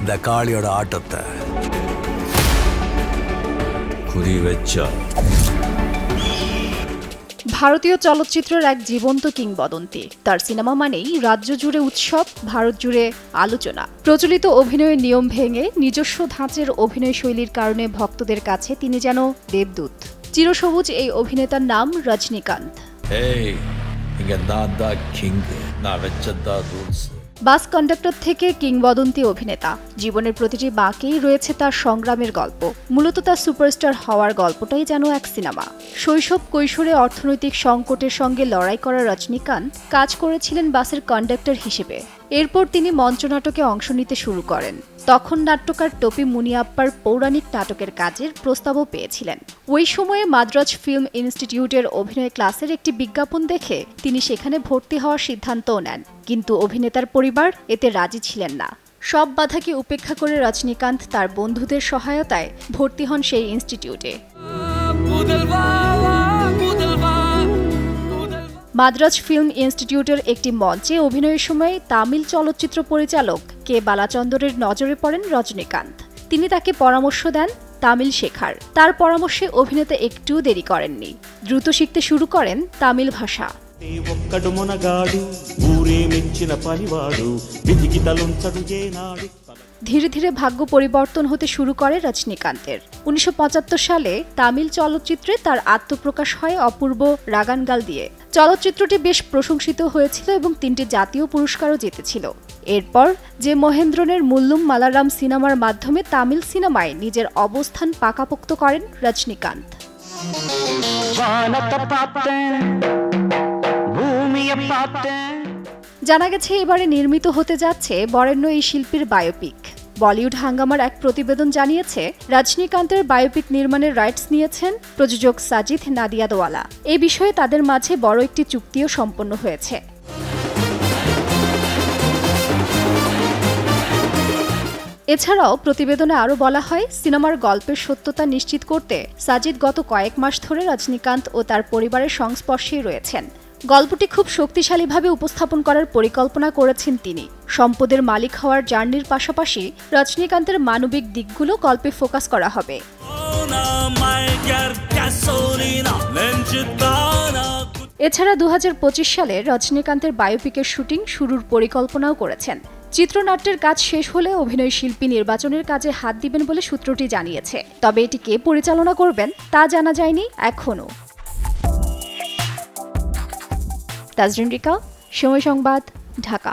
இந்த காளியோட ஆட்டத்தை খুদি வெச்ச ভারতীয় চলচ্চিত্রের এক জীবন্ত কিংবদন্তি। তার সিনেমা মানেই রাজ্য জুড়ে উৎসব, ভারত জুড়ে আলোচনা। প্রচলিত অভিনয়ের নিয়ম ভেঙে নিজস্ব ধাঁচের অভিনয় শৈলীর কারণে ভক্তদের কাছে তিনি যেন দেবদূত। চিরসবুজ এই অভিনেতার নাম রজনীকান্ত। বাস কন্ডাক্টর থেকে কিংবদন্তি অভিনেতা, জীবনের প্রতিটি বাঁকেই রয়েছে তার সংগ্রামের গল্প। মূলত তার সুপারস্টার হওয়ার গল্পটাই যেন এক সিনেমা। শৈশব কৈশোরে অর্থনৈতিক সংকটের সঙ্গে লড়াই করা রজনীকান্ত কাজ করেছিলেন বাসের কন্ডাক্টর হিসেবে। এরপর তিনি মঞ্চনাটকে অংশ নিতে শুরু করেন। তখন নাট্যকার টোপি মুনিয়াপ্পার পৌরাণিক নাটকের কাজের প্রস্তাবও পেয়েছিলেন। ওই সময়ে মাদ্রাজ ফিল্ম ইনস্টিটিউটের অভিনয় ক্লাসের একটি বিজ্ঞাপন দেখে তিনি সেখানে ভর্তি হওয়ার সিদ্ধান্তও নেন, কিন্তু অভিনেতার পরিবার এতে রাজি ছিলেন না। সব বাধাকে উপেক্ষা করে রজনীকান্ত তার বন্ধুদের সহায়তায় ভর্তি হন সেই ইনস্টিটিউটে। মাদ্রাজ ফিল্ম ইনস্টিটিউটের একটি মঞ্চে অভিনয়ের সময় তামিল চলচ্চিত্র পরিচালক কে বালাচন্দরের নজরে পড়েন রজনীকান্ত। তিনি তাকে পরামর্শ দেন তামিল শেখার। তার পরামর্শে অভিনেতা একটুও দেরি করেননি, দ্রুত শিখতে শুরু করেন তামিল ভাষা। ধীরে ধীরে ভাগ্য পরিবর্তন হতে শুরু করে রজনীকান্তের। 1975 সালে তামিল চলচ্চিত্রে তার আত্মপ্রকাশ হয় অপূর্ব রাগানগাল দিয়ে। চলচ্চিত্রটি বেশ প্রশংসিত হয়েছিল এবং 3টি জাতীয় পুরস্কারও জিতেছিল। এরপর যে মহেন্দ্রনের মুল্লুম মালারাম সিনেমার মাধ্যমে তামিল সিনেমায় নিজের অবস্থান পাকাপোক্ত করেন রজনীকান্ত। জানা গেছে এবারে নির্মিত হতে যাচ্ছে বরেণ্য এই শিল্পীর বায়োপিক। বলিউড হাঙ্গামার এক প্রতিবেদন জানিয়েছে, রজনীকান্তের বায়োপিক নির্মাণের রাইটস নিয়েছেন প্রযোজক সাজিদ নাদিয়াদওয়ালা। এ বিষয়ে তাদের মাঝে বড় একটি চুক্তিও সম্পন্ন হয়েছে। এছাড়াও প্রতিবেদনে আরও বলা হয়, সিনেমার গল্পের সত্যতা নিশ্চিত করতে সাজিদ গত কয়েক মাস ধরে রজনীকান্ত ও তার পরিবারের সংস্পর্শেই রয়েছেন। গল্পটি খুব শক্তিশালীভাবে উপস্থাপন করার পরিকল্পনা করেছেন তিনি। সম্পদের মালিক হওয়ার জার্নির পাশাপাশি রজনীকান্তের মানবিক দিকগুলো গল্পে ফোকাস করা হবে। এছাড়া 2025 সালে রজনীকান্তের বায়োপিকের শুটিং শুরুর পরিকল্পনাও করেছেন। চিত্রনাট্যের কাজ শেষ হলে অভিনয় শিল্পী নির্বাচনের কাজে হাত দিবেন বলে সূত্রটি জানিয়েছে। তবে এটি কে পরিচালনা করবেন তা জানা যায়নি এখনও। তাজরিন রিকা, সময় সংবাদ, ঢাকা।